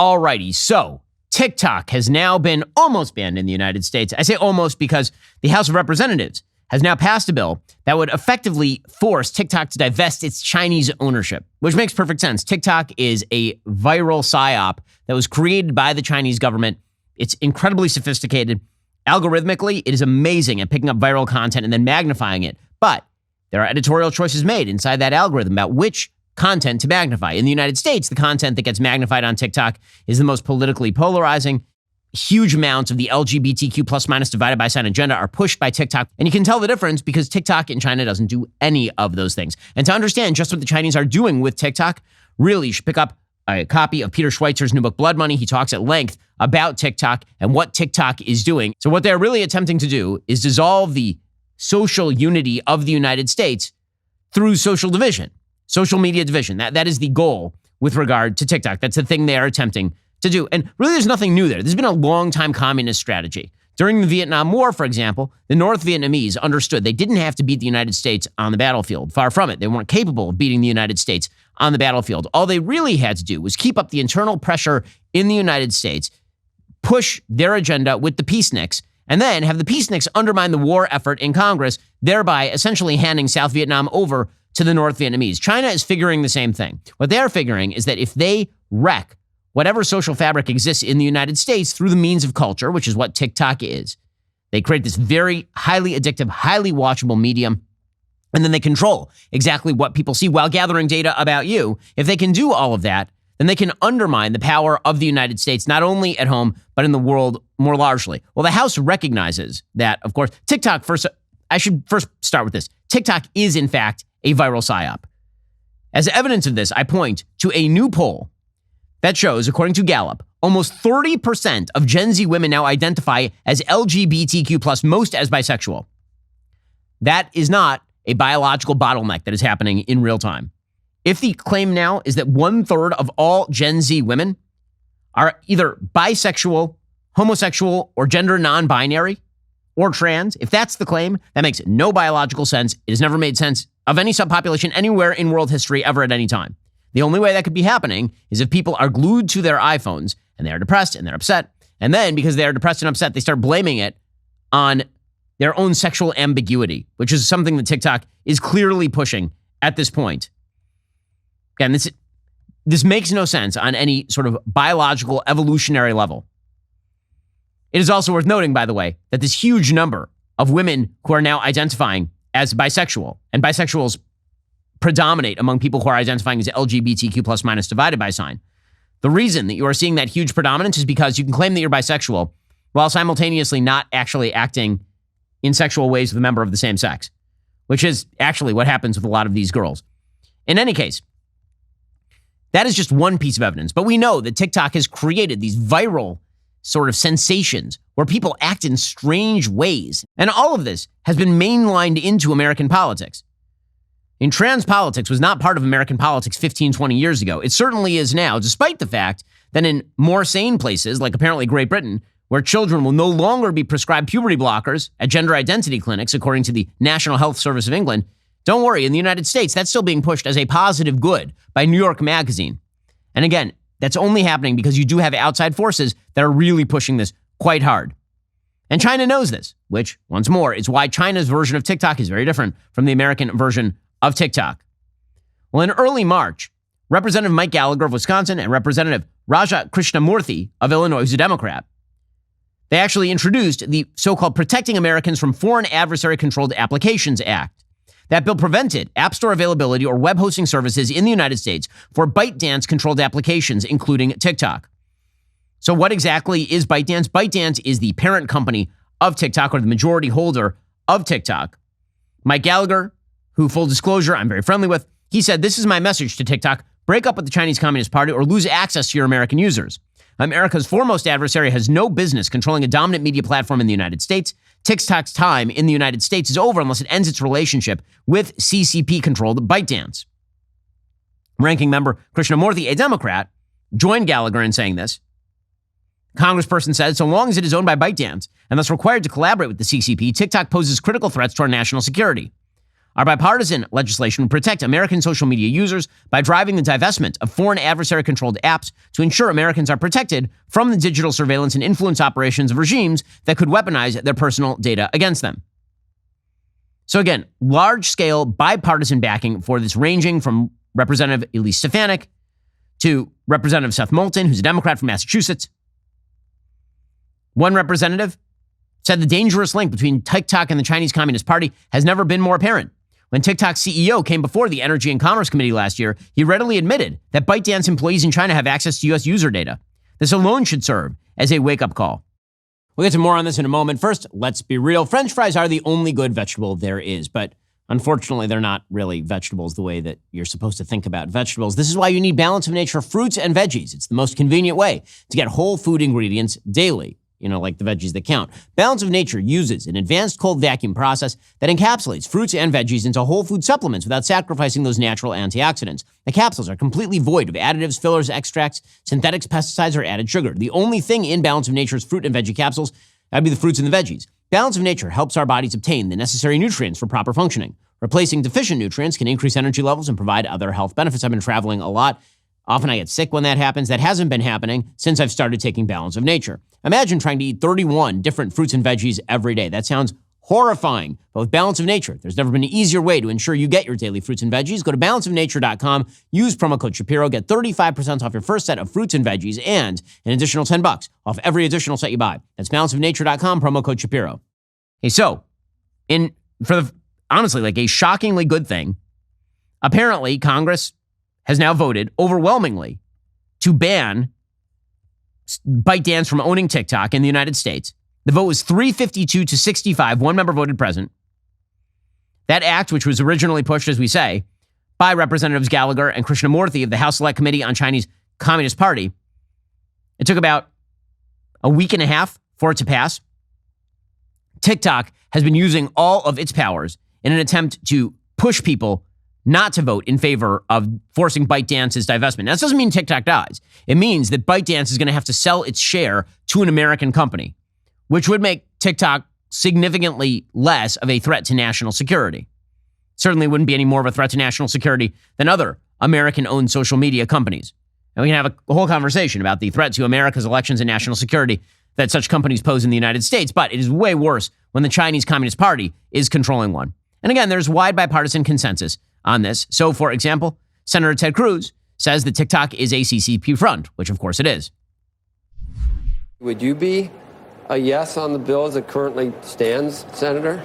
Alrighty, so TikTok has now been almost banned in the United States. I say almost because the House of Representatives has now passed a bill that would effectively force TikTok to divest its Chinese ownership, which makes perfect sense. TikTok is a viral psyop that was created by the Chinese government. It's incredibly sophisticated. Algorithmically, it is amazing at picking up viral content and then magnifying it. But there are editorial choices made inside that algorithm about which content to magnify. In the United States, the content that gets magnified on TikTok is the most politically polarizing. Huge amounts of the LGBTQ plus minus divided by sign agenda are pushed by TikTok. And you can tell the difference because TikTok in China doesn't do any of those things. And to understand just what the Chinese are doing with TikTok, really you should pick up a copy of Peter Schweitzer's new book, Blood Money. He talks at length about TikTok and what TikTok is doing. So what they're really attempting to do is dissolve the social unity of the United States through social division, social media division. That is the goal with regard to TikTok. That's the thing they are attempting to do. And really, there's nothing new there. This has been a long-time communist strategy. During the Vietnam War, for example, the North Vietnamese understood they didn't have to beat the United States on the battlefield. Far from it. They weren't capable of beating the United States on the battlefield. All they really had to do was keep up the internal pressure in the United States, push their agenda with the peaceniks, and then have the peaceniks undermine the war effort in Congress, thereby essentially handing South Vietnam over to the North Vietnamese. China is figuring the same thing. What they're figuring is that if they wreck whatever social fabric exists in the United States through the means of culture, which is what TikTok is, they create this very highly addictive, highly watchable medium, and then they control exactly what people see while gathering data about you. If they can do all of that, then they can undermine the power of the United States, not only at home, but in the world more largely. Well, the House recognizes that, of course, TikTok, I should first start with this. TikTok is, in fact, a viral psyop. As evidence of this, I point to a new poll that shows, according to Gallup, almost 30% of Gen Z women now identify as LGBTQ+, most as bisexual. That is not a biological bottleneck that is happening in real time. If the claim now is that 1/3 of all Gen Z women are either bisexual, homosexual, or gender non-binary, or trans, if that's the claim, that makes no biological sense. It has never made sense of any subpopulation anywhere in world history ever at any time. The only way that could be happening is if people are glued to their iPhones and they are depressed and they're upset. And then because they are depressed and upset, they start blaming it on their own sexual ambiguity, which is something that TikTok is clearly pushing at this point. Again, this makes no sense on any sort of biological evolutionary level. It is also worth noting, by the way, that this huge number of women who are now identifying as bisexual, and bisexuals predominate among people who are identifying as LGBTQ plus minus divided by sign. The reason that you are seeing that huge predominance is because you can claim that you're bisexual while simultaneously not actually acting in sexual ways with a member of the same sex, which is actually what happens with a lot of these girls. In any case, that is just one piece of evidence, but we know that TikTok has created these viral sort of sensations where people act in strange ways. And all of this has been mainlined into American politics. And trans politics was not part of American politics 15, 20 years ago. It certainly is now, despite the fact that in more sane places, like apparently Great Britain, where children will no longer be prescribed puberty blockers at gender identity clinics, according to the National Health Service of England, don't worry, in the United States, that's still being pushed as a positive good by New York Magazine. And again, that's only happening because you do have outside forces that are really pushing this quite hard. And China knows this, which, once more, is why China's version of TikTok is very different from the American version of TikTok. Well, in early March, Representative Mike Gallagher of Wisconsin and Representative Raja Krishnamurthy of Illinois, who's a Democrat, they actually introduced the so-called Protecting Americans from Foreign Adversary-Controlled Applications Act. That bill prevented App Store availability or web hosting services in the United States for ByteDance-controlled applications, including TikTok. So what exactly is ByteDance? ByteDance is the parent company of TikTok, or the majority holder of TikTok. Mike Gallagher, who, full disclosure, I'm very friendly with, he said, "This is my message to TikTok. Break up with the Chinese Communist Party or lose access to your American users. America's foremost adversary has no business controlling a dominant media platform in the United States. TikTok's time in the United States is over unless it ends its relationship with CCP-controlled ByteDance." Ranking member Krishnamurthy, a Democrat, joined Gallagher in saying this. Congressperson said, "So long as it is owned by ByteDance and thus required to collaborate with the CCP, TikTok poses critical threats to our national security. Our bipartisan legislation would protect American social media users by driving the divestment of foreign adversary-controlled apps to ensure Americans are protected from the digital surveillance and influence operations of regimes that could weaponize their personal data against them. So again, large-scale bipartisan backing for this, ranging from Representative Elise Stefanik to Representative Seth Moulton, who's a Democrat from Massachusetts. One representative said the dangerous link between TikTok and the Chinese Communist Party has never been more apparent. When TikTok's CEO came before the Energy and Commerce Committee last year, he readily admitted that ByteDance employees in China have access to U.S. user data. This alone should serve as a wake-up call. We'll get to more on this in a moment. First, let's be real. French fries are the only good vegetable there is, but unfortunately, they're not really vegetables the way that you're supposed to think about vegetables. This is why you need Balance of Nature fruits and veggies. It's the most convenient way to get whole food ingredients daily. Like the veggies that count. Balance of Nature uses an advanced cold vacuum process that encapsulates fruits and veggies into whole food supplements without sacrificing those natural antioxidants. The capsules are completely void of additives, fillers, extracts, synthetics, pesticides, or added sugar. The only thing in Balance of Nature's fruit and veggie capsules, that'd be the fruits and the veggies. Balance of Nature helps our bodies obtain the necessary nutrients for proper functioning. Replacing deficient nutrients can increase energy levels and provide other health benefits. I've been traveling a lot. Often I get sick when that happens. That hasn't been happening since I've started taking Balance of Nature. Imagine trying to eat 31 different fruits and veggies every day. That sounds horrifying. But with Balance of Nature, there's never been an easier way to ensure you get your daily fruits and veggies. Go to balanceofnature.com, use promo code Shapiro, get 35% off your first set of fruits and veggies and an additional $10 off every additional set you buy. That's balanceofnature.com, promo code Shapiro. Hey, so, honestly, like a shockingly good thing, apparently Congress has now voted overwhelmingly to ban ByteDance from owning TikTok in the United States. The vote was 352 to 65. One member voted present. That act, which was originally pushed, as we say, by Representatives Gallagher and Krishnamurthy of the House Select Committee on Chinese Communist Party, it took about a week and a half for it to pass. TikTok has been using all of its powers in an attempt to push people not to vote in favor of forcing ByteDance's divestment. Now, this doesn't mean TikTok dies. It means that ByteDance is going to have to sell its share to an American company, which would make TikTok significantly less of a threat to national security. Certainly wouldn't be any more of a threat to national security than other American-owned social media companies. And we can have a whole conversation about the threat to America's elections and national security that such companies pose in the United States, but it is way worse when the Chinese Communist Party is controlling one. And again, there's wide bipartisan consensus on this. So, for example, Senator Ted Cruz says that TikTok is a CCP front, which of course it is. Would you be a yes on the bill as it currently stands, Senator?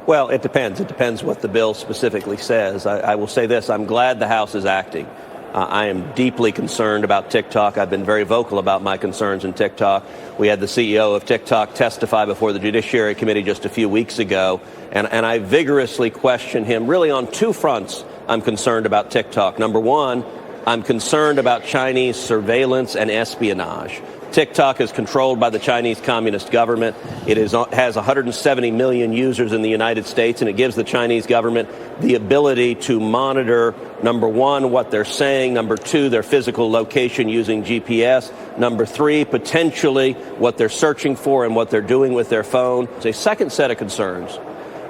Well, it depends. It depends what the bill specifically says. I will say this. I'm glad the House is acting. I am deeply concerned about TikTok. I've been very vocal about my concerns in TikTok. We had the CEO of TikTok testify before the Judiciary Committee just a few weeks ago, and I vigorously question him really on two fronts. I'm concerned about TikTok. Number one, I'm concerned about Chinese surveillance and espionage. TikTok is controlled by the Chinese Communist government. It has 170 million users in the United States, and it gives the Chinese government the ability to monitor, number one, what they're saying, number two, their physical location using GPS, number three, potentially what they're searching for and what they're doing with their phone. A second set of concerns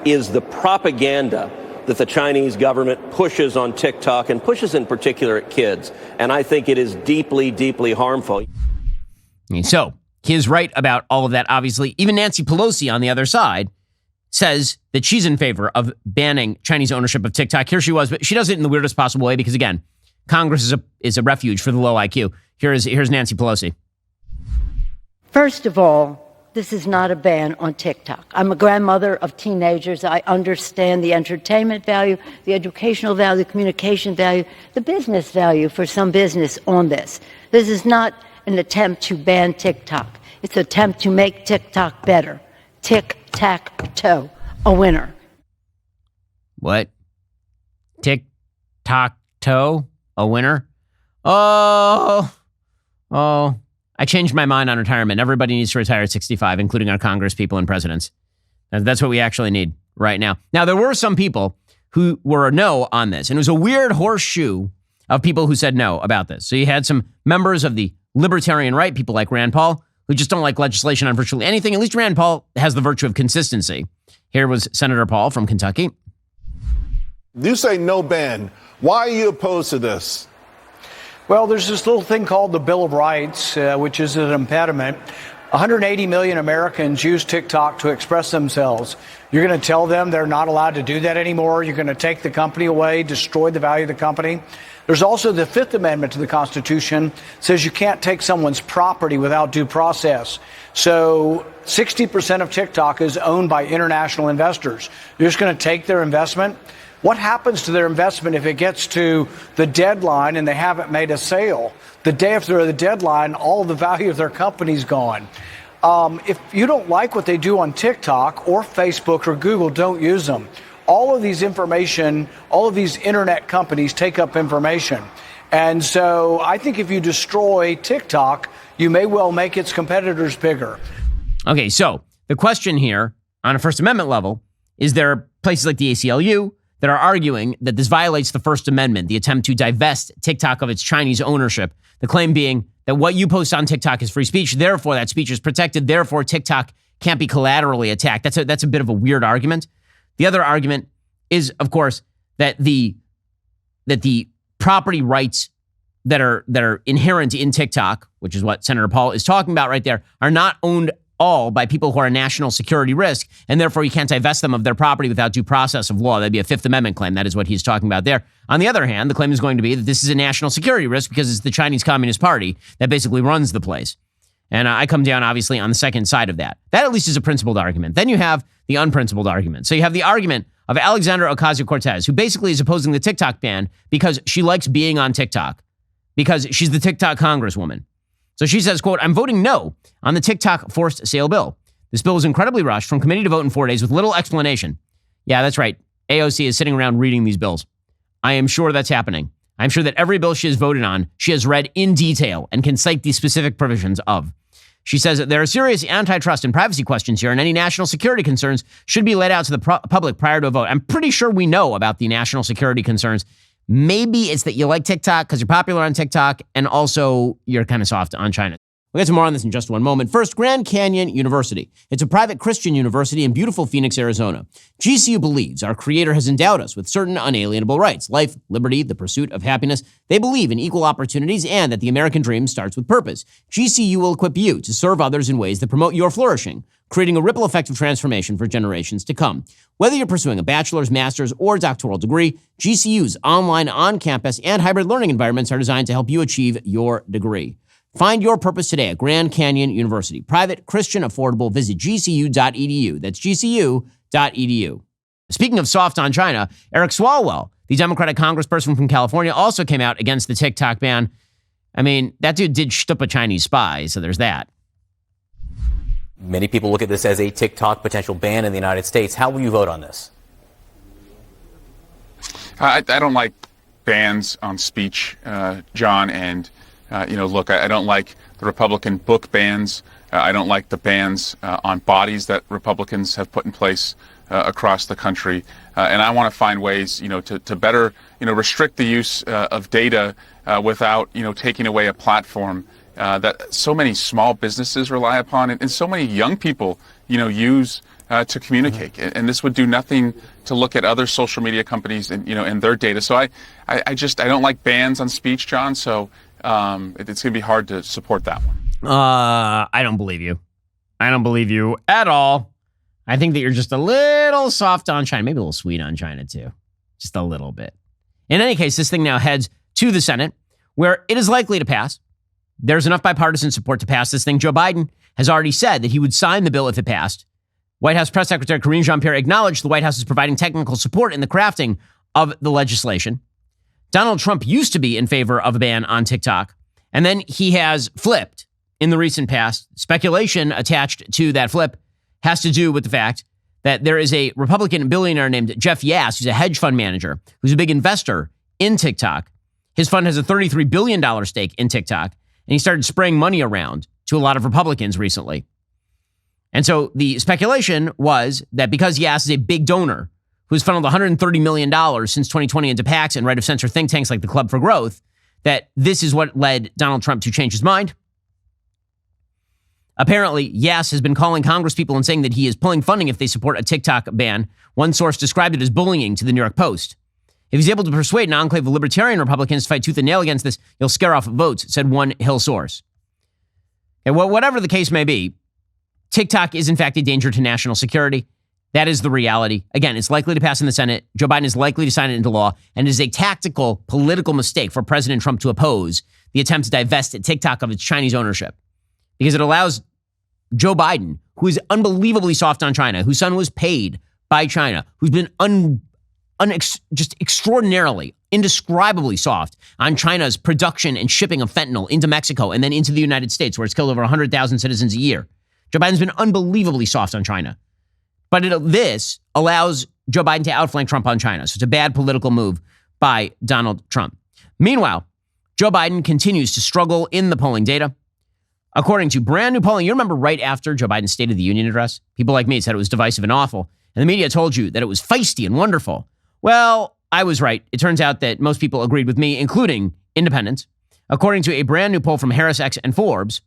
is the propaganda that the Chinese government pushes on TikTok and pushes in particular at kids. And I think it is deeply, deeply harmful. So he is right about all of that, obviously. Even Nancy Pelosi on the other side says that she's in favor of banning Chinese ownership of TikTok. Here she was, but she does it in the weirdest possible way because, again, Congress is a refuge for the low IQ. Here's Nancy Pelosi. First of all, this is not a ban on TikTok. I'm a grandmother of teenagers. I understand the entertainment value, the educational value, the communication value, the business value for some business on this. This is not an attempt to ban TikTok. It's an attempt to make TikTok better. Tic-tac-toe, a winner. What? Tic-tac-toe, a winner? Oh. I changed my mind on retirement. Everybody needs to retire at 65, including our Congress people and presidents. That's what we actually need right now. Now, there were some people who were a no on this, and it was a weird horseshoe of people who said no about this. So you had some members of the libertarian right, people like Rand Paul, who just don't like legislation on virtually anything. At least Rand Paul has the virtue of consistency. Here was Senator Paul from Kentucky. You say no ban. Why are you opposed to this? Well, there's this little thing called the Bill of Rights, which is an impediment. 180 million Americans use TikTok to express themselves. You're going to tell them they're not allowed to do that anymore. You're going to take the company away, destroy the value of the company. There's also the Fifth Amendment to the Constitution, says you can't take someone's property without due process. So 60% of TikTok is owned by international investors. You're just going to take their investment. What happens to their investment if it gets to the deadline and they haven't made a sale? The day after the deadline, all the value of their company's gone. If you don't like what they do on TikTok or Facebook or Google, don't use them. All of these information, all of these internet companies take up information. And so I think if you destroy TikTok, you may well make its competitors bigger. Okay, so the question here on a First Amendment level is there places like the ACLU that are arguing that this violates the First Amendment, the attempt to divest TikTok of its Chinese ownership, the claim being that what you post on TikTok is free speech, therefore that speech is protected, therefore TikTok can't be collaterally attacked. That's a bit of a weird argument. The other argument is, of course, that the property rights that are inherent in TikTok, which is what Senator Paul is talking about right there, are not owned all by people who are a national security risk, and therefore you can't divest them of their property without due process of law. That'd be a Fifth Amendment claim. That is what he's talking about there. On the other hand, the claim is going to be that this is a national security risk because it's the Chinese Communist Party that basically runs the place. And I come down, obviously, on the second side of that. That at least is a principled argument. Then you have the unprincipled argument. So you have the argument of Alexandra Ocasio-Cortez, who basically is opposing the TikTok ban because she likes being on TikTok, because she's the TikTok congresswoman. So she says, quote, "I'm voting no on the TikTok forced sale bill. This bill was incredibly rushed from committee to vote in 4 days with little explanation." Yeah, that's right. AOC is sitting around reading these bills. I am sure that's happening. I'm sure that every bill she has voted on, she has read in detail and can cite the specific provisions of. She says that there are serious antitrust and privacy questions here, and any national security concerns should be laid out to the public prior to a vote. I'm pretty sure we know about the national security concerns. Maybe it's that you like TikTok because you're popular on TikTok, and also you're kind of soft on China. We'll get to more on this in just one moment. First, Grand Canyon University. It's a private Christian university in beautiful Phoenix, Arizona. GCU believes our Creator has endowed us with certain unalienable rights: life, liberty, the pursuit of happiness. They believe in equal opportunities and that the American dream starts with purpose. GCU will equip you to serve others in ways that promote your flourishing, creating a ripple effect of transformation for generations to come. Whether you're pursuing a bachelor's, master's, or doctoral degree, GCU's online, on-campus, and hybrid learning environments are designed to help you achieve your degree. Find your purpose today at Grand Canyon University. Private, Christian, affordable. Visit gcu.edu. That's gcu.edu. Speaking of soft on China, Eric Swalwell, the Democratic congressperson from California, also came out against the TikTok ban. I mean, that dude did shtup a Chinese spy, so there's that. Many people look at this as a TikTok potential ban in the United States. How will you vote on this? I don't like bans on speech, John, and look, I don't like the Republican book bans. I don't like the bans on bodies that Republicans have put in place across the country. And I want to find ways, to better, restrict the use of data without, taking away a platform that so many small businesses rely upon and so many young people, use to communicate. And this would do nothing to look at other social media companies and, and their data. So I don't like bans on speech, John. So it's going to be hard to support that one. I don't believe you. I don't believe you at all. I think that you're just a little soft on China, maybe a little sweet on China too. Just a little bit. In any case, this thing now heads to the Senate, where it is likely to pass. There's enough bipartisan support to pass this thing. Joe Biden has already said that he would sign the bill if it passed. White House Press Secretary Karine Jean-Pierre acknowledged the White House is providing technical support in the crafting of the legislation. Donald Trump used to be in favor of a ban on TikTok, and then he has flipped in the recent past. Speculation attached to that flip has to do with the fact that there is a Republican billionaire named Jeff Yass, who's a hedge fund manager, who's a big investor in TikTok. His fund has a $33 billion stake in TikTok, and he started spraying money around to a lot of Republicans recently. And so the speculation was that because Yass is a big donor who's funneled $130 million since 2020 into PACs and right-of-center think tanks like the Club for Growth, that this is what led Donald Trump to change his mind. Apparently, Yes has been calling congresspeople and saying that he is pulling funding if they support a TikTok ban. One source described it as bullying to the New York Post. If he's able to persuade an enclave of libertarian Republicans to fight tooth and nail against this, he'll scare off votes, said one Hill source. And whatever the case may be, TikTok is in fact a danger to national security. That is the reality. Again, it's likely to pass in the Senate. Joe Biden is likely to sign it into law, and it is a tactical political mistake for President Trump to oppose the attempt to divest TikTok of its Chinese ownership, because it allows Joe Biden, who is unbelievably soft on China, whose son was paid by China, who's been just extraordinarily, indescribably soft on China's production and shipping of fentanyl into Mexico and then into the United States, where it's killed over 100,000 citizens a year. Joe Biden's been unbelievably soft on China. But this allows Joe Biden to outflank Trump on China. So it's a bad political move by Donald Trump. Meanwhile, Joe Biden continues to struggle in the polling data. According to brand new polling, you remember right after Joe Biden's State of the Union address, people like me said it was divisive and awful. And the media told you that it was feisty and wonderful. Well, I was right. It turns out that most people agreed with me, including independents. According to a brand new poll from HarrisX and Forbes,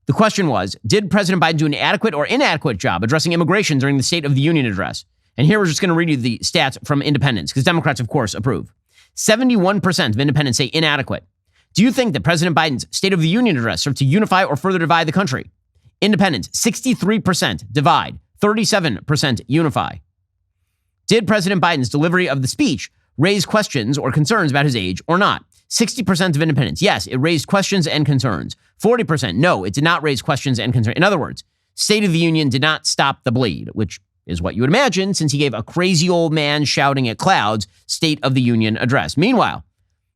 the question was, did President Biden do an adequate or inadequate job addressing immigration during the State of the Union address? And here we're just going to read you the stats from independents, because Democrats, of course, approve. 71% of independents say inadequate. Do you think that President Biden's State of the Union address served to unify or further divide the country? Independents, 63% divide, 37% unify. Did President Biden's delivery of the speech raise questions or concerns about his age or not? 60% of independents, yes, it raised questions and concerns. 40%, no, it did not raise questions and concerns. In other words, State of the Union did not stop the bleed, which is what you would imagine since he gave a crazy old man shouting at clouds State of the Union address. Meanwhile,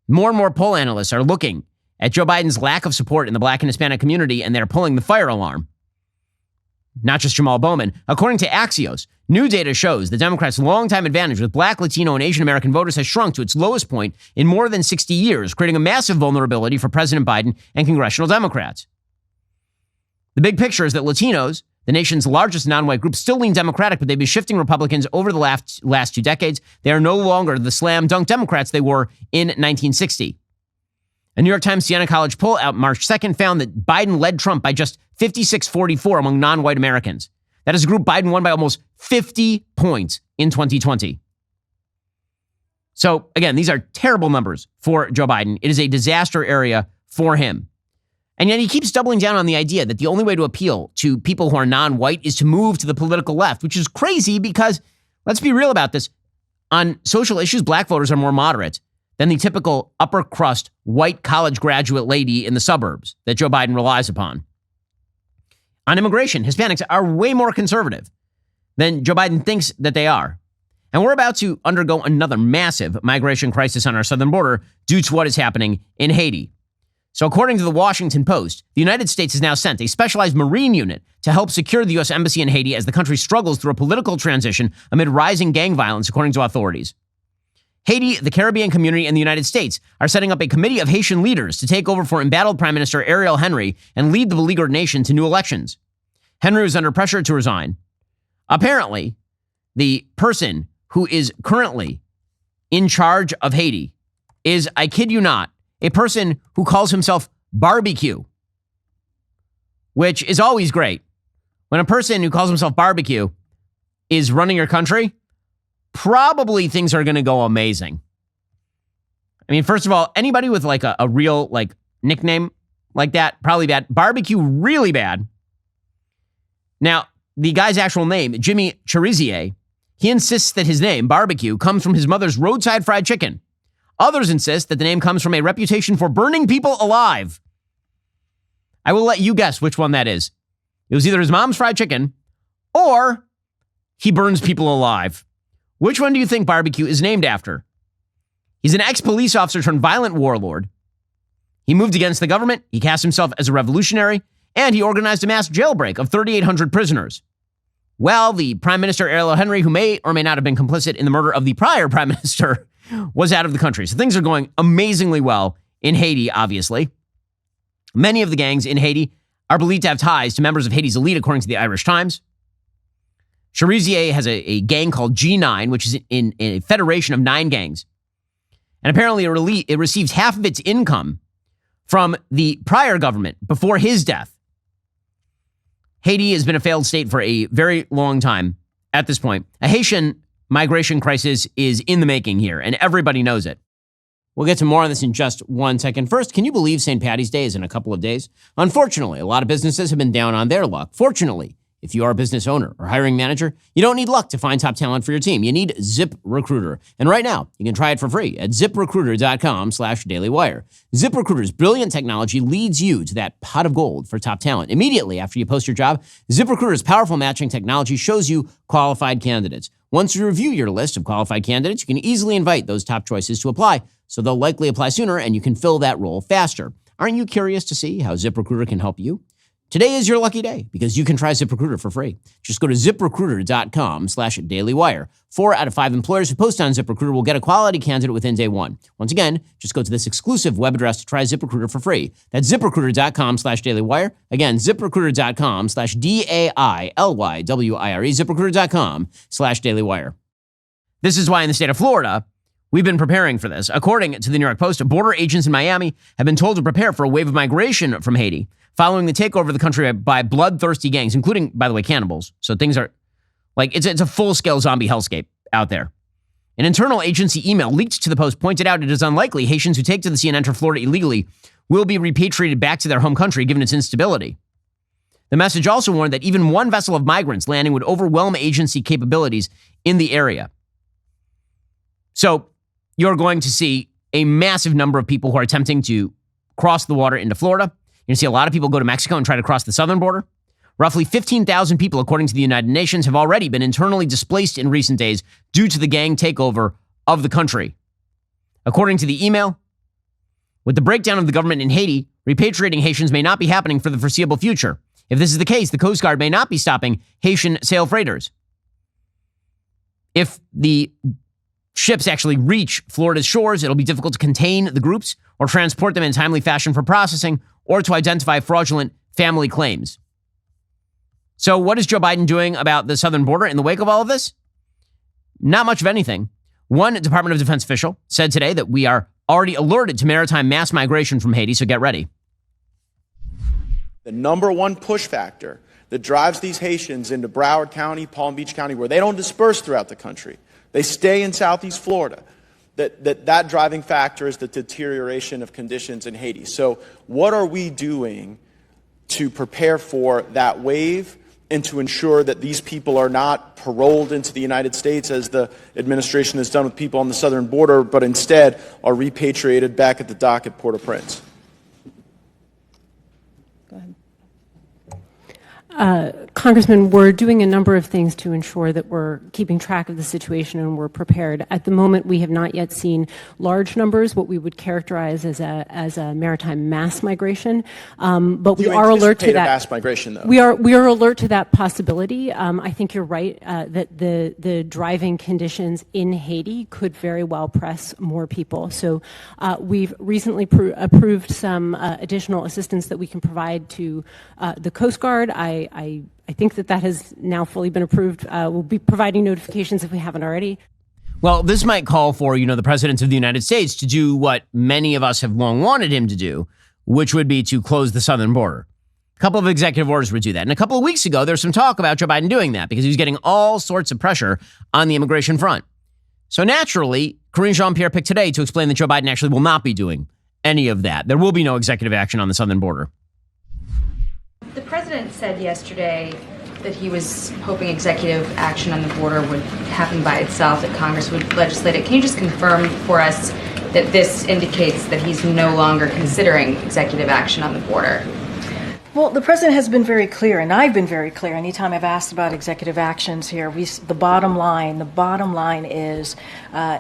more and more poll analysts are looking at Joe Biden's lack of support in the Black and Hispanic community, and they're pulling the fire alarm. Not just Jamal Bowman. According to Axios, new data shows the Democrats' longtime advantage with Black, Latino, and Asian American voters has shrunk to its lowest point in more than 60 years, creating a massive vulnerability for President Biden and congressional Democrats. The big picture is that Latinos, the nation's largest non-white group, still lean Democratic, but they've been shifting Republicans over the last 2 decades. They are no longer the slam dunk Democrats they were in 1960. A New York Times Siena College poll out March 2nd found that Biden led Trump by just 56-44 among non-white Americans. That is a group Biden won by almost 50 points in 2020. So again, these are terrible numbers for Joe Biden. It is a disaster area for him. And yet he keeps doubling down on the idea that the only way to appeal to people who are non-white is to move to the political left, which is crazy because, let's be real about this, on social issues, Black voters are more moderate than the typical upper crust white college graduate lady in the suburbs that Joe Biden relies upon. On immigration, Hispanics are way more conservative than Joe Biden thinks that they are. And we're about to undergo another massive migration crisis on our southern border due to what is happening in Haiti. So according to the Washington Post, the United States has now sent a specialized Marine unit to help secure the U.S. Embassy in Haiti as the country struggles through a political transition amid rising gang violence, according to authorities. Haiti, the Caribbean community, and the United States are setting up a committee of Haitian leaders to take over for embattled Prime Minister Ariel Henry and lead the beleaguered nation to new elections. Henry was under pressure to resign. Apparently, the person who is currently in charge of Haiti is, I kid you not, a person who calls himself Barbecue, which is always great. When a person who calls himself Barbecue is running your country, probably things are going to go amazing. I mean, first of all, anybody with like a real like nickname like that, probably bad. Barbecue, really bad. Now, the guy's actual name, Jimmy Cherizier, he insists that his name, Barbecue, comes from his mother's roadside fried chicken. Others insist that the name comes from a reputation for burning people alive. I will let you guess which one that is. It was either his mom's fried chicken or he burns people alive. Which one do you think Barbecue is named after? He's an ex-police officer turned violent warlord. He moved against the government, he cast himself as a revolutionary, and he organized a mass jailbreak of 3,800 prisoners. Well, the Prime Minister Ariel Henry, who may or may not have been complicit in the murder of the prior Prime Minister, was out of the country. So things are going amazingly well in Haiti, obviously. Many of the gangs in Haiti are believed to have ties to members of Haiti's elite, according to the Irish Times. Cherizier has a gang called G9, which is in a federation of 9 gangs. And apparently it receives half of its income from the prior government before his death. Haiti has been a failed state for a very long time at this point. A Haitian migration crisis is in the making here, and everybody knows it. We'll get to more on this in just 1 second. First, can you believe St. Paddy's Day is in a couple of days? Unfortunately, a lot of businesses have been down on their luck. Fortunately, if you are a business owner or hiring manager, you don't need luck to find top talent for your team. You need ZipRecruiter. And right now, you can try it for free at ZipRecruiter.com/dailywire. ZipRecruiter's brilliant technology leads you to that pot of gold for top talent. Immediately after you post your job, ZipRecruiter's powerful matching technology shows you qualified candidates. Once you review your list of qualified candidates, you can easily invite those top choices to apply, so they'll likely apply sooner and you can fill that role faster. Aren't you curious to see how ZipRecruiter can help you? Today is your lucky day because you can try ZipRecruiter for free. Just go to ZipRecruiter.com/dailywire. 4 out of 5 employers who post on ZipRecruiter will get a quality candidate within day 1. Once again, just go to this exclusive web address to try ZipRecruiter for free. That's ZipRecruiter.com/dailywire. Again, ZipRecruiter.com/DAILYWIRE. ZipRecruiter.com/dailywire. This is why in the state of Florida, we've been preparing for this. According to the New York Post, border agents in Miami have been told to prepare for a wave of migration from Haiti following the takeover of the country by bloodthirsty gangs, including, by the way, cannibals. So things are like, it's a full-scale zombie hellscape out there. An internal agency email leaked to the Post pointed out it is unlikely Haitians who take to the sea and enter Florida illegally will be repatriated back to their home country given its instability. The message also warned that even one vessel of migrants landing would overwhelm agency capabilities in the area. So you're going to see a massive number of people who are attempting to cross the water into Florida. You're going to see a lot of people go to Mexico and try to cross the southern border. Roughly 15,000 people, according to the United Nations, have already been internally displaced in recent days due to the gang takeover of the country. According to the email, with the breakdown of the government in Haiti, repatriating Haitians may not be happening for the foreseeable future. If this is the case, the Coast Guard may not be stopping Haitian sail freighters. If the ships actually reach Florida's shores, it'll be difficult to contain the groups or transport them in timely fashion for processing or to identify fraudulent family claims. So what is Joe Biden doing about the southern border in the wake of all of this? Not much of anything. One Department of Defense official said today that we are already alerted to maritime mass migration from Haiti, so get ready. The number one push factor that drives these Haitians into Broward County, Palm Beach County, where they don't disperse throughout the country, they stay in Southeast Florida. That driving factor is the deterioration of conditions in Haiti. So what are we doing to prepare for that wave and to ensure that these people are not paroled into the United States as the administration has done with people on the southern border, but instead are repatriated back at the dock at Port-au-Prince? Go ahead. Congressman, we're doing a number of things to ensure that we're keeping track of the situation and we're prepared. At the moment, we have not yet seen large numbers, what we would characterize as a maritime mass migration. But we are alert to that. Mass migration, though. We are alert to that possibility. I think you're right that the driving conditions in Haiti could very well press more people. So we've recently approved some additional assistance that we can provide to the Coast Guard. I think that has now fully been approved. We'll be providing notifications if we haven't already. Well, this might call for, the president of the United States to do what many of us have long wanted him to do, which would be to close the southern border. A couple of executive orders would do that. And a couple of weeks ago, there's some talk about Joe Biden doing that because he was getting all sorts of pressure on the immigration front. So naturally, Karine Jean-Pierre picked today to explain that Joe Biden actually will not be doing any of that. There will be no executive action on the southern border. The president said yesterday that he was hoping executive action on the border would happen by itself, that Congress would legislate it. Can you just confirm for us that this indicates that he's no longer considering executive action on the border? Well, the president has been very clear, and I've been very clear. Anytime I've asked about executive actions here, the bottom line is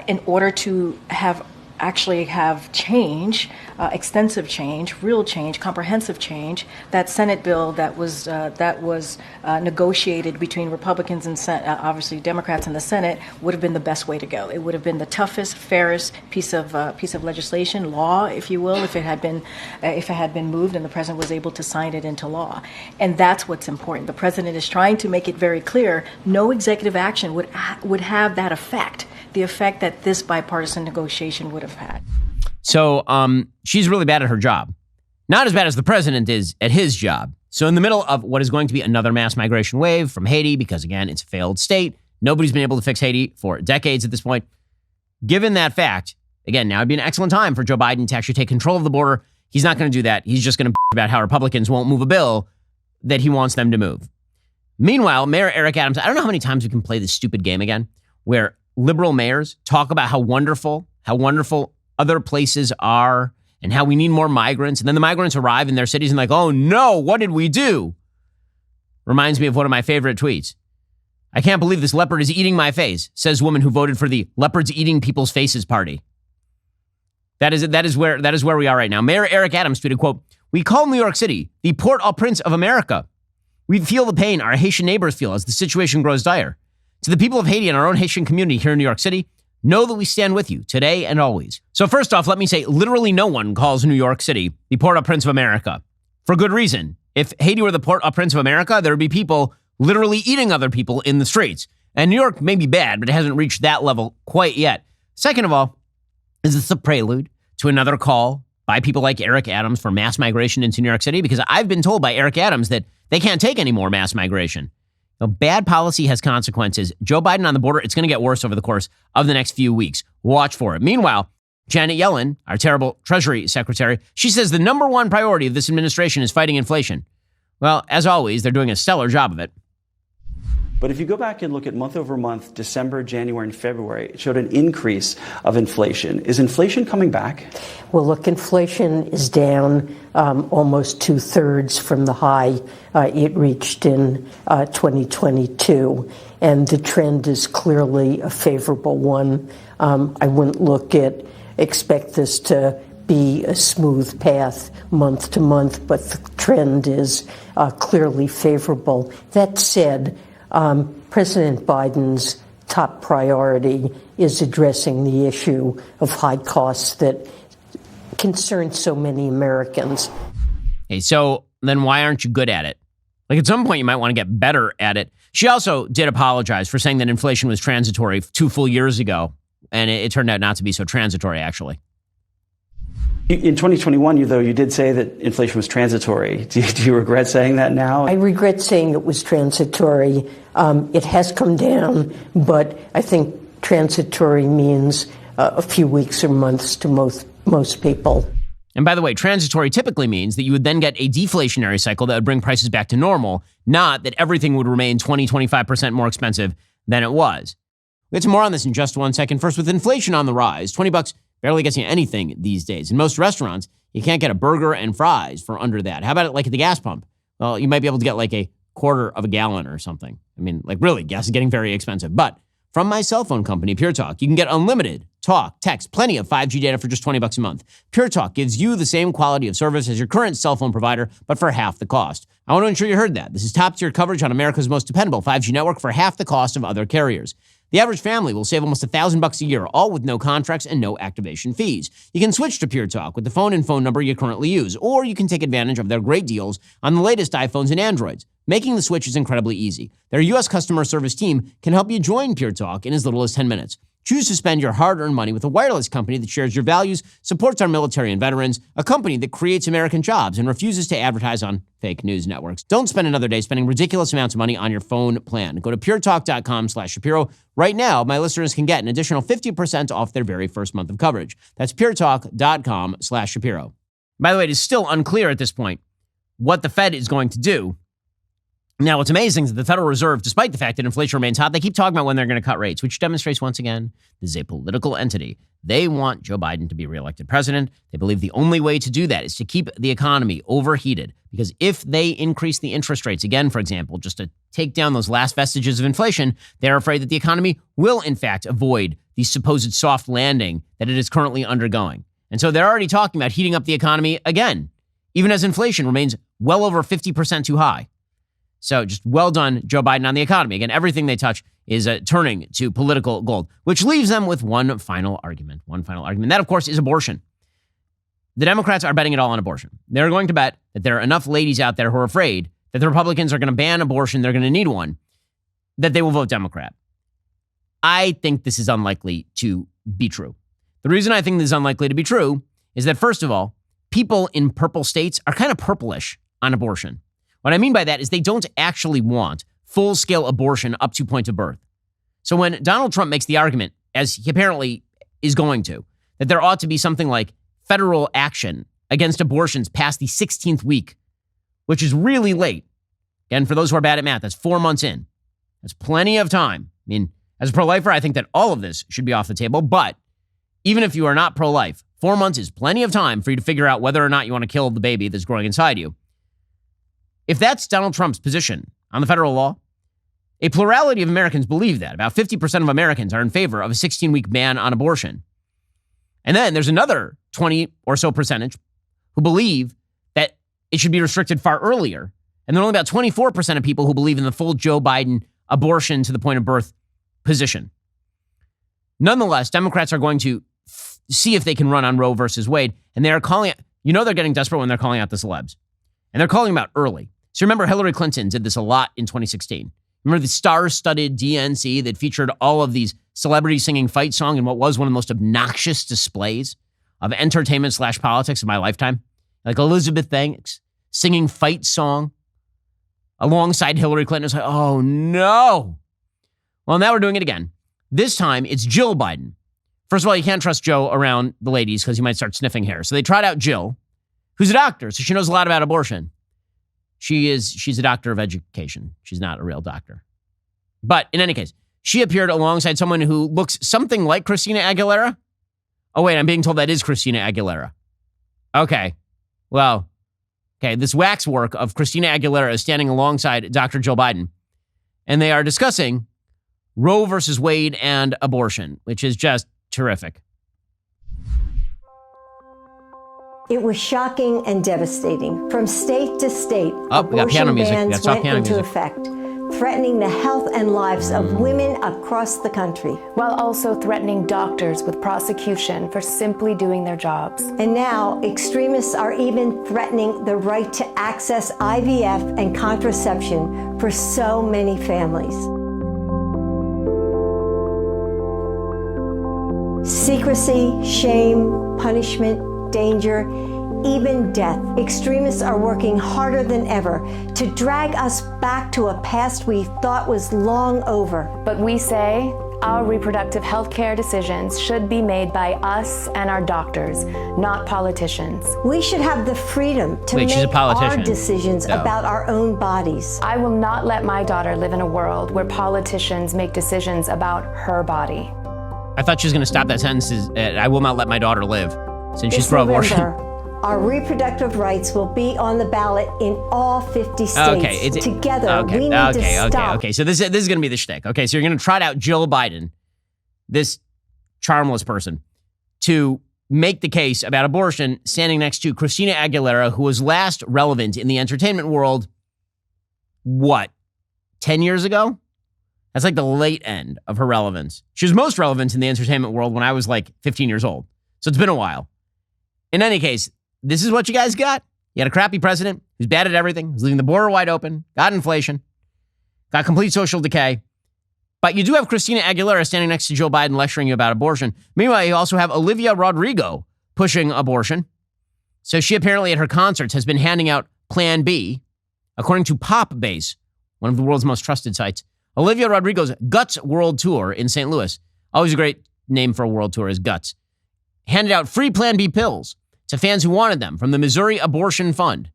in order to have change, extensive change, real change, comprehensive change. That Senate bill that was negotiated between Republicans and obviously Democrats in the Senate would have been the best way to go. It would have been the toughest, fairest piece of legislation, law, if you will, if it had been moved and the president was able to sign it into law. And that's what's important. The president is trying to make it very clear: no executive action would have that effect. The effect that this bipartisan negotiation would have had. So she's really bad at her job. Not as bad as the president is at his job. So in the middle of what is going to be another mass migration wave from Haiti, because again, it's a failed state, nobody's been able to fix Haiti for decades at this point. Given that fact, again, now would be an excellent time for Joe Biden to actually take control of the border. He's not going to do that. He's just going to about how Republicans won't move a bill that he wants them to move. Meanwhile, Mayor Eric Adams, I don't know how many times we can play this stupid game again, where liberal mayors talk about how wonderful other places are and how we need more migrants. And then the migrants arrive in their cities and like, oh no, what did we do? Reminds me of one of my favorite tweets. I can't believe this leopard is eating my face, says woman who voted for the leopards eating people's faces party. That is where we are right now. Mayor Eric Adams tweeted, quote, "We call New York City the Port-au-Prince of America. We feel the pain our Haitian neighbors feel as the situation grows dire. To the people of Haiti and our own Haitian community here in New York City, know that we stand with you today and always." So first off, let me say literally no one calls New York City the Port-au-Prince of America. For good reason. If Haiti were the Port-au-Prince of America, there would be people literally eating other people in the streets. And New York may be bad, but it hasn't reached that level quite yet. Second of all, is this a prelude to another call by people like Eric Adams for mass migration into New York City? Because I've been told by Eric Adams that they can't take any more mass migration. Bad policy has consequences. Joe Biden on the border, it's going to get worse over the course of the next few weeks. Watch for it. Meanwhile, Janet Yellen, our terrible Treasury Secretary, she says the number one priority of this administration is fighting inflation. Well, as always, they're doing a stellar job of it. But if you go back and look at month over month, December, January, and February, it showed an increase of inflation. Is inflation coming back? Well, look, inflation is down almost 2/3 from the high it reached in 2022. And the trend is clearly a favorable one. I wouldn't expect this to be a smooth path month to month, but the trend is clearly favorable. That said, President Biden's top priority is addressing the issue of high costs that concern so many Americans. Hey, so then why aren't you good at it? Like at some point you might want to get better at it. She also did apologize for saying that inflation was transitory 2 full years ago, and it turned out not to be so transitory, actually. In 2021, you did say that inflation was transitory. Do you regret saying that now? I regret saying it was transitory. It has come down, but I think transitory means a few weeks or months to most people. And by the way, transitory typically means that you would then get a deflationary cycle that would bring prices back to normal, not that everything would remain 20-25% more expensive than it was. We'll get to more on this in just 1 second. First, with inflation on the rise, $20 barely gets you anything these days. In most restaurants, you can't get a burger and fries for under that. How about it like at the gas pump? Well, you might be able to get like a quarter of a gallon or something. I mean, like really, gas is getting very expensive. But from my cell phone company, Pure Talk, you can get unlimited talk, text, plenty of 5G data for just $20 a month. Pure Talk gives you the same quality of service as your current cell phone provider, but for half the cost. I want to ensure you heard that. This is top-tier coverage on America's most dependable 5G network for half the cost of other carriers. The average family will save almost $1,000 a year, all with no contracts and no activation fees. You can switch to Pure Talk with the phone and phone number you currently use, or you can take advantage of their great deals on the latest iPhones and Androids. Making the switch is incredibly easy. Their U.S. customer service team can help you join Pure Talk in as little as 10 minutes. Choose to spend your hard-earned money with a wireless company that shares your values, supports our military and veterans, a company that creates American jobs, and refuses to advertise on fake news networks. Don't spend another day spending ridiculous amounts of money on your phone plan. Go to puretalk.com/Shapiro. Right now, my listeners can get an additional 50% off their very first month of coverage. That's puretalk.com/Shapiro. By the way, it is still unclear at this point what the Fed is going to do. Now, what's amazing is that the Federal Reserve, despite the fact that inflation remains hot, they keep talking about when they're going to cut rates, which demonstrates once again, this is a political entity. They want Joe Biden to be reelected president. They believe the only way to do that is to keep the economy overheated. Because if they increase the interest rates, again, for example, just to take down those last vestiges of inflation, they're afraid that the economy will, in fact, avoid the supposed soft landing that it is currently undergoing. And so they're already talking about heating up the economy again, even as inflation remains well over 50% too high. So just well done, Joe Biden, on the economy. Again, everything they touch is turning to political gold, which leaves them with one final argument. That, of course, is abortion. The Democrats are betting it all on abortion. They're going to bet that there are enough ladies out there who are afraid that the Republicans are going to ban abortion, they're going to need one, that they will vote Democrat. I think this is unlikely to be true. The reason I think this is unlikely to be true is that, first of all, people in purple states are kind of purplish on abortion. What I mean by that is they don't actually want full-scale abortion up to point of birth. So when Donald Trump makes the argument, as he apparently is going to, that there ought to be something like federal action against abortions past the 16th week, which is really late. Again, for those who are bad at math, that's 4 months in. That's plenty of time. I mean, as a pro-lifer, I think that all of this should be off the table. But even if you are not pro-life, 4 months is plenty of time for you to figure out whether or not you want to kill the baby that's growing inside you. If that's Donald Trump's position on the federal law, a plurality of Americans believe that. About 50% of Americans are in favor of a 16-week ban on abortion. And then there's another 20 or so percentage who believe that it should be restricted far earlier. And there are only about 24% of people who believe in the full Joe Biden abortion to the point of birth position. Nonetheless, Democrats are going to see if they can run on Roe versus Wade. And they are calling, they're getting desperate when they're calling out the celebs. And they're calling them out early. So remember, Hillary Clinton did this a lot in 2016. Remember the star-studded DNC that featured all of these celebrities singing fight song in what was one of the most obnoxious displays of entertainment/politics of my lifetime? Like Elizabeth Banks singing fight song alongside Hillary Clinton. It's like, oh no. Well, now we're doing it again. This time it's Jill Biden. First of all, you can't trust Joe around the ladies because he might start sniffing hair. So they tried out Jill, who's a doctor, so she knows a lot about abortion. She's a doctor of education. She's not a real doctor. But in any case, she appeared alongside someone who looks something like Christina Aguilera. Oh, wait, I'm being told that is Christina Aguilera. Okay. Well, okay, this waxwork of Christina Aguilera is standing alongside Dr. Joe Biden, and they are discussing Roe versus Wade and abortion, which is just terrific. It was shocking and devastating. From state to state, we got piano music. bans went into effect, threatening the health and lives of women across the country. While also threatening doctors with prosecution for simply doing their jobs. And now, extremists are even threatening the right to access IVF and contraception for so many families. Secrecy, shame, punishment, danger, even death. Extremists are working harder than ever to drag us back to a past we thought was long over. But we say our reproductive health care decisions should be made by us and our doctors, not politicians. We should have the freedom to make our decisions about our own bodies. I will not let my daughter live in a world where politicians make decisions about her body. I thought she was going to stop that sentence. I will not let my daughter live, since she's pro-abortion. Our reproductive rights will be on the ballot in all 50 states. Together, we need to stop. Okay. So this is going to be the shtick. Okay, so you're going to trot out Jill Biden, this charmless person, to make the case about abortion, standing next to Christina Aguilera, who was last relevant in the entertainment world, 10 years ago? That's like the late end of her relevance. She was most relevant in the entertainment world when I was like 15 years old. So it's been a while. In any case, this is what you guys got. You had a crappy president who's bad at everything, who's leaving the border wide open, got inflation, got complete social decay. But you do have Christina Aguilera standing next to Joe Biden lecturing you about abortion. Meanwhile, you also have Olivia Rodrigo pushing abortion. So she apparently at her concerts has been handing out Plan B, according to Pop Base, one of the world's most trusted sites. Olivia Rodrigo's Guts World Tour in St. Louis. Always a great name for a world tour is Guts. Handed out free Plan B pills to fans who wanted them from the Missouri Abortion Fund.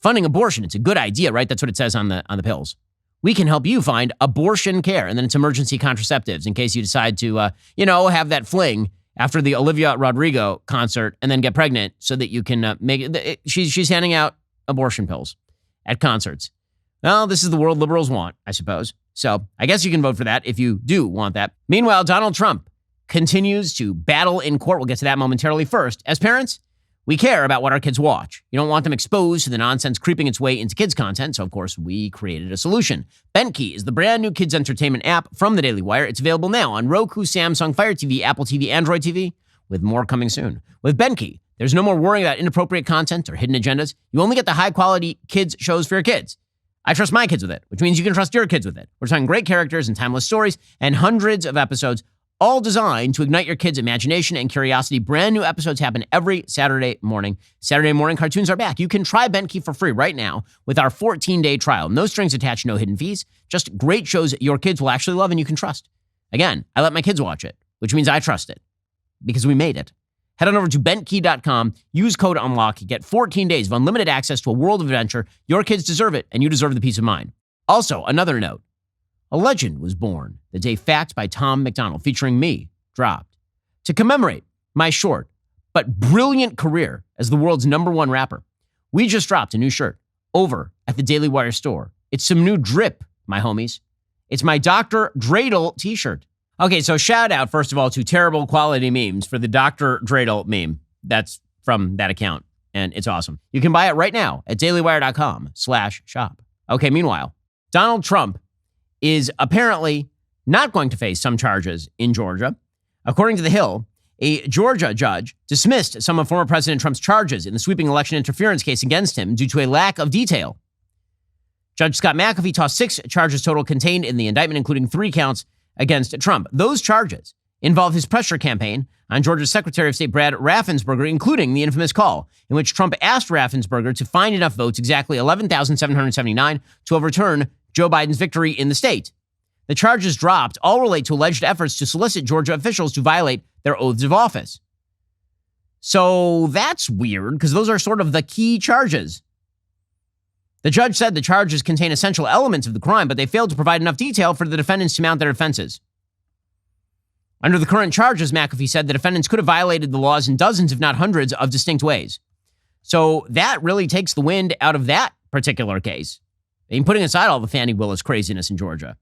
Funding abortion, it's a good idea, right? That's what it says on the pills. We can help you find abortion care. And then it's emergency contraceptives in case you decide to, have that fling after the Olivia Rodrigo concert and then get pregnant so that you can make it. She's handing out abortion pills at concerts. Well, this is the world liberals want, I suppose. So I guess you can vote for that if you do want that. Meanwhile, Donald Trump continues to battle in court. We'll get to that momentarily. First, as parents, we care about what our kids watch. You don't want them exposed to the nonsense creeping its way into kids' content. So, of course, we created a solution. Bentkey is the brand new kids' entertainment app from the Daily Wire. It's available now on Roku, Samsung, Fire TV, Apple TV, Android TV, with more coming soon. With Bentkey, there's no more worrying about inappropriate content or hidden agendas. You only get the high-quality kids shows for your kids. I trust my kids with it, which means you can trust your kids with it. We're talking great characters and timeless stories and hundreds of episodes all designed to ignite your kids' imagination and curiosity. Brand new episodes happen every Saturday morning. Saturday morning cartoons are back. You can try Benke for free right now with our 14-day trial. No strings attached, no hidden fees. Just great shows your kids will actually love and you can trust. Again, I let my kids watch it, which means I trust it because we made it. Head on over to bentkey.com, use code UNLOCK, get 14 days of unlimited access to a world of adventure. Your kids deserve it, and you deserve the peace of mind. Also, another note. A legend was born the day Fact by Tom McDonald, featuring me, dropped. To commemorate my short but brilliant career as the world's #1 rapper, we just dropped a new shirt over at the Daily Wire store. It's some new drip, my homies. It's my Dr. Dreidel t-shirt. Okay, so shout out, first of all, to Terrible Quality Memes for the Dr. Dreidel meme. That's from that account, and it's awesome. You can buy it right now at dailywire.com/shop. Okay, meanwhile, Donald Trump is apparently not going to face some charges in Georgia. According to The Hill, a Georgia judge dismissed some of former President Trump's charges in the sweeping election interference case against him due to a lack of detail. Judge Scott McAfee tossed 6 charges total contained in the indictment, including 3 counts against Trump. Those charges involve his pressure campaign on Georgia's Secretary of State Brad Raffensperger, including the infamous call in which Trump asked Raffensperger to find enough votes, exactly 11,779, to overturn Joe Biden's victory in the state. The charges dropped all relate to alleged efforts to solicit Georgia officials to violate their oaths of office. So that's weird, because those are sort of the key charges. The judge said the charges contain essential elements of the crime, but they failed to provide enough detail for the defendants to mount their defenses. Under the current charges, McAfee said the defendants could have violated the laws in dozens, if not hundreds, of distinct ways. So that really takes the wind out of that particular case. I mean, putting aside all the Fannie Willis craziness in Georgia.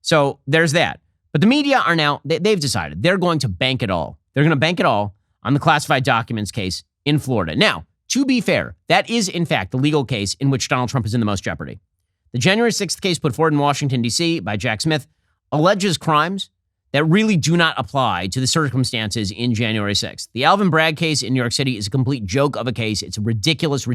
So there's that. But the media are now, they've decided they're going to bank it all. They're going to bank it all on the classified documents case in Florida. Now, to be fair, that is, in fact, the legal case in which Donald Trump is in the most jeopardy. The January 6th case put forward in Washington, D.C. by Jack Smith alleges crimes that really do not apply to the circumstances in January 6th. The Alvin Bragg case in New York City is a complete joke of a case. It's a ridiculous,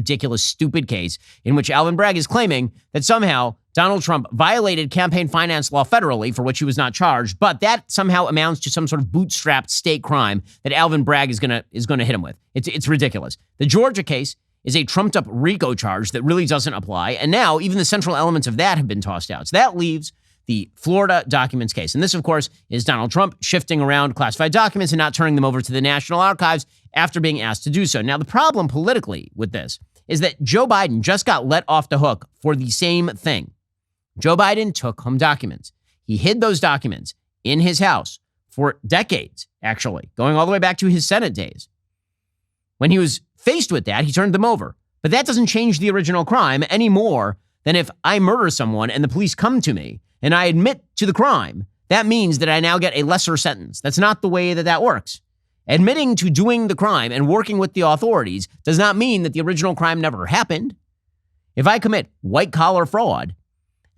stupid case in which Alvin Bragg is claiming that somehow Donald Trump violated campaign finance law federally, for which he was not charged, but that somehow amounts to some sort of bootstrapped state crime that Alvin Bragg is gonna hit him with. It's ridiculous. The Georgia case is a trumped-up RICO charge that really doesn't apply, and now even the central elements of that have been tossed out. So that leaves the Florida documents case. And this, of course, is Donald Trump shifting around classified documents and not turning them over to the National Archives after being asked to do so. Now, the problem politically with this is that Joe Biden just got let off the hook for the same thing. Joe Biden took home documents. He hid those documents in his house for decades, actually, going all the way back to his Senate days. When he was faced with that, he turned them over. But that doesn't change the original crime any more than if I murder someone and the police come to me and I admit to the crime, that means that I now get a lesser sentence. That's not the way that works. Admitting to doing the crime and working with the authorities does not mean that the original crime never happened. If I commit white-collar fraud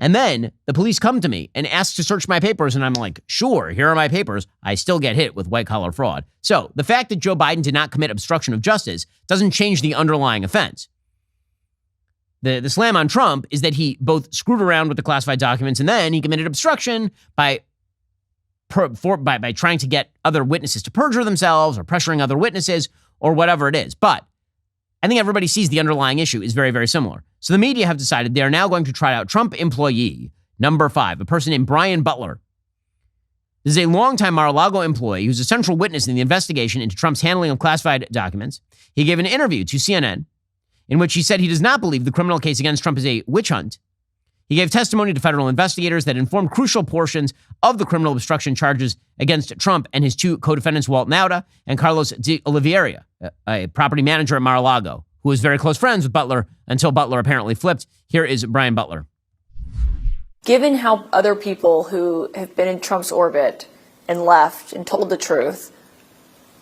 and then the police come to me and ask to search my papers and I'm like, sure, here are my papers, I still get hit with white-collar fraud. So the fact that Joe Biden did not commit obstruction of justice doesn't change the underlying offense. The slam on Trump is that he both screwed around with the classified documents and then he committed obstruction by trying to get other witnesses to perjure themselves or pressuring other witnesses or whatever it is. But I think everybody sees the underlying issue is very, very similar. So the media have decided they are now going to try out Trump employee number 5, a person named Brian Butler. This is a longtime Mar-a-Lago employee who's a central witness in the investigation into Trump's handling of classified documents. He gave an interview to CNN in which he said he does not believe the criminal case against Trump is a witch hunt. He gave testimony to federal investigators that informed crucial portions of the criminal obstruction charges against Trump and his 2 co-defendants, Walt Nauta and Carlos de Oliveira, a property manager at Mar-a-Lago, who was very close friends with Butler until Butler apparently flipped. Here is Brian Butler. Given how other people who have been in Trump's orbit and left and told the truth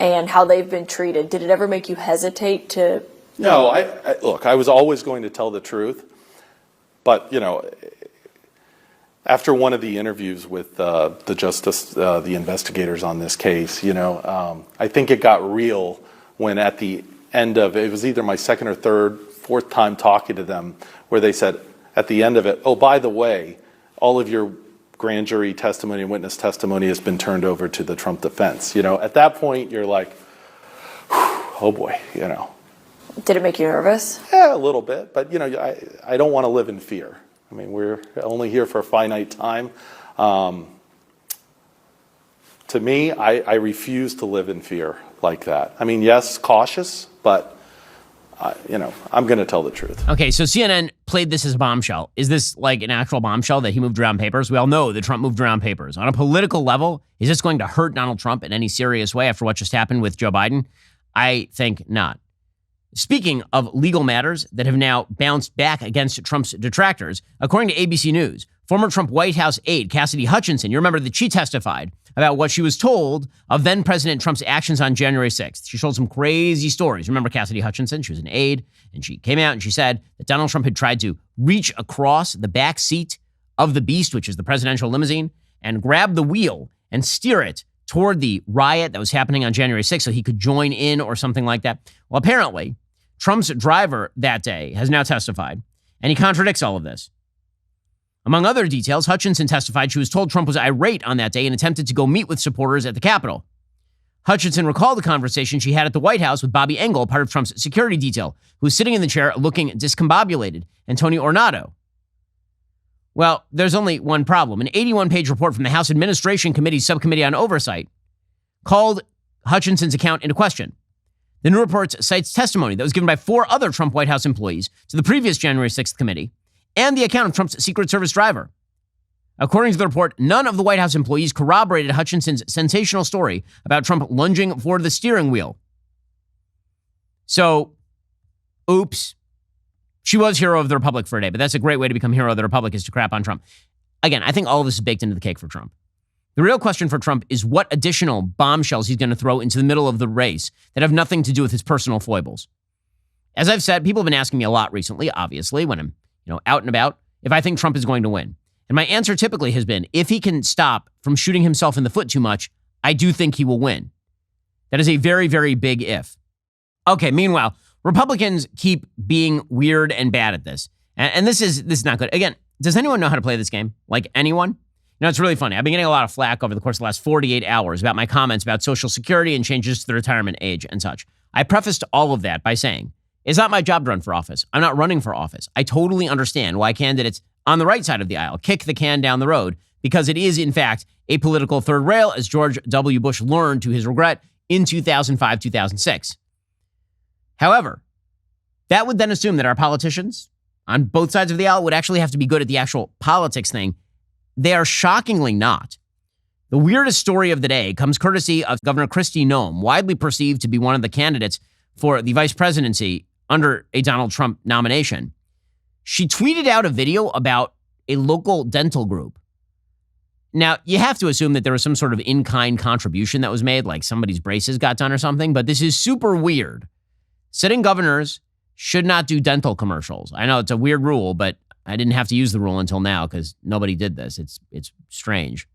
and how they've been treated, did it ever make you hesitate to... No, look, I was always going to tell the truth. But, you know, after one of the interviews with the investigators on this case, you know, I think it got real when at the end of it was either my second or third, fourth time talking to them, where they said at the end of it, oh, by the way, all of your grand jury testimony and witness testimony has been turned over to the Trump defense. At that point, you're like, oh boy, Did it make you nervous? Yeah, a little bit, but I don't want to live in fear. I mean, we're only here for a finite time. To me, I refuse to live in fear like that. I mean, yes, cautious, but I'm going to tell the truth. Okay, so CNN played this as a bombshell. Is this like an actual bombshell that he moved around papers? We all know that Trump moved around papers. On a political level, is this going to hurt Donald Trump in any serious way after what just happened with Joe Biden? I think not. Speaking of legal matters that have now bounced back against Trump's detractors, according to ABC News, former Trump White House aide Cassidy Hutchinson, you remember that she testified about what she was told of then President Trump's actions on January 6th. She told some crazy stories. Remember Cassidy Hutchinson? She was an aide, and she came out and she said that Donald Trump had tried to reach across the back seat of the Beast, which is the presidential limousine, and grab the wheel and steer it toward the riot that was happening on January 6th so he could join in or something like that. Well, apparently, Trump's driver that day has now testified, and he contradicts all of this. Among other details, Hutchinson testified she was told Trump was irate on that day and attempted to go meet with supporters at the Capitol. Hutchinson recalled the conversation she had at the White House with Bobby Engel, part of Trump's security detail, who was sitting in the chair looking discombobulated, and Tony Ornato. Well, there's only one problem. An 81-page report from the House Administration Committee's Subcommittee on Oversight called Hutchinson's account into question. The new report cites testimony that was given by 4 other Trump White House employees to the previous January 6th committee and the account of Trump's Secret Service driver. According to the report, none of the White House employees corroborated Hutchinson's sensational story about Trump lunging for the steering wheel. So, oops. She was hero of the Republic for a day, but that's a great way to become hero of the Republic is to crap on Trump. Again, I think all of this is baked into the cake for Trump. The real question for Trump is what additional bombshells he's going to throw into the middle of the race that have nothing to do with his personal foibles. As I've said, people have been asking me a lot recently, obviously, when I'm out and about, if I think Trump is going to win. And my answer typically has been, if he can stop from shooting himself in the foot too much, I do think he will win. That is a very, very big if. Okay, meanwhile, Republicans keep being weird and bad at this. And this is not good. Again, does anyone know how to play this game? Like anyone? It's really funny. I've been getting a lot of flack over the course of the last 48 hours about my comments about Social Security and changes to the retirement age and such. I prefaced all of that by saying, it's not my job to run for office. I'm not running for office. I totally understand why candidates on the right side of the aisle kick the can down the road, because it is, in fact, a political third rail, as George W. Bush learned to his regret in 2005, 2006. However, that would then assume that our politicians on both sides of the aisle would actually have to be good at the actual politics thing. They are shockingly not. The weirdest story of the day comes courtesy of Governor Kristi Noem, widely perceived to be one of the candidates for the vice presidency under a Donald Trump nomination. She tweeted out a video about a local dental group. Now, you have to assume that there was some sort of in-kind contribution that was made, like somebody's braces got done or something, but this is super weird. Sitting governors should not do dental commercials. I know it's a weird rule, but I didn't have to use the rule until now because nobody did this. It's strange.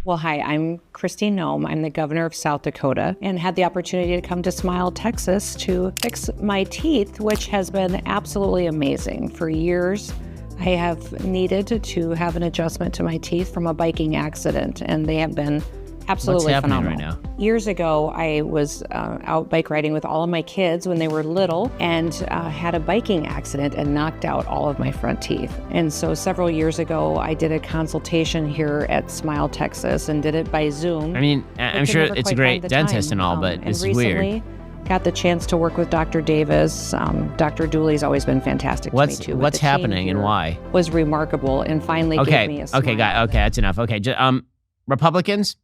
Well, hi, I'm Christi Noem. I'm the governor of South Dakota and had the opportunity to come to Smile, Texas to fix my teeth, which has been absolutely amazing. For years, I have needed to have an adjustment to my teeth from a biking accident, and they have been absolutely phenomenal. Right now? Years ago, I was out bike riding with all of my kids when they were little and had a biking accident and knocked out all of my front teeth. And so several years ago, I did a consultation here at Smile, Texas, and did it by Zoom. I mean, I'm sure it's a great dentist and all, but it's weird. Got the chance to work with Dr. Davis. Dr. Dooley's always been fantastic to me too. What's happening and why? Was remarkable and finally gave me a smile. Okay, that's enough. Okay, Republicans,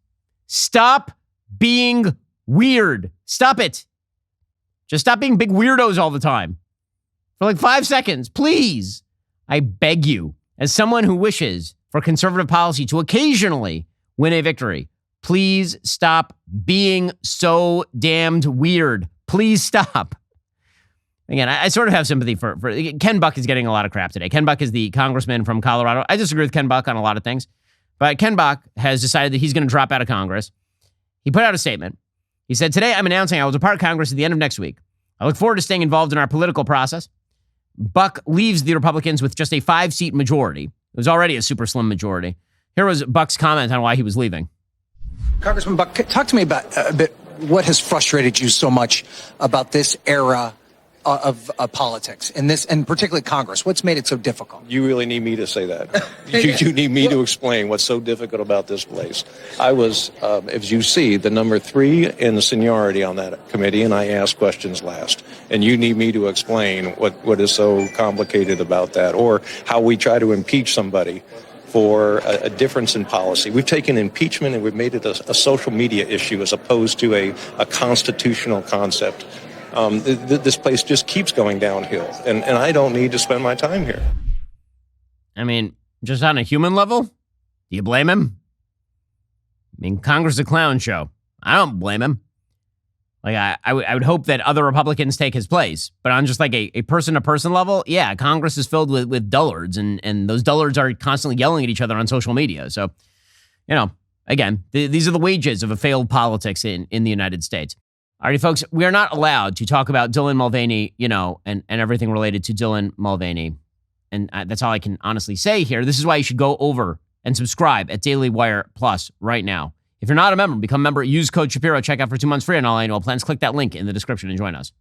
stop being weird. Stop it. Just stop being big weirdos all the time. For like 5 seconds, please. I beg you, as someone who wishes for conservative policy to occasionally win a victory, please stop being so damned weird. Please stop. Again, I sort of have sympathy for Ken Buck is getting a lot of crap today. Ken Buck is the congressman from Colorado. I disagree with Ken Buck on a lot of things. But Ken Buck has decided that he's going to drop out of Congress. He put out a statement. He said, "Today I'm announcing I will depart Congress at the end of next week. I look forward to staying involved in our political process." Buck leaves the Republicans with just a 5-seat majority. It was already a super slim majority. Here was Buck's comment on why he was leaving. Congressman Buck, talk to me about a bit what has frustrated you so much about this era of politics and particularly Congress. What's made it so difficult? You really need me to say that. You need me to explain what's so difficult about this place. I was, as you see, the number 3 in the seniority on that committee, and I asked questions last. And you need me to explain what is so complicated about that, or how we try to impeach somebody for a difference in policy. We've taken impeachment and we've made it a social media issue as opposed to a constitutional concept. This place just keeps going downhill, and I don't need to spend my time here. I mean, just on a human level, do you blame him? I mean, Congress is a clown show. I don't blame him. Like, I would hope that other Republicans take his place. But on just like a person-to-person level, yeah, Congress is filled with dullards, and those dullards are constantly yelling at each other on social media. So, again, these are the wages of a failed politics in the United States. All right, folks, we are not allowed to talk about Dylan Mulvaney, and everything related to Dylan Mulvaney. And that's all I can honestly say here. This is why you should go over and subscribe at Daily Wire Plus right now. If you're not a member, become a member. Use code Shapiro. Check out for 2 months free on all annual plans. Click that link in the description and join us.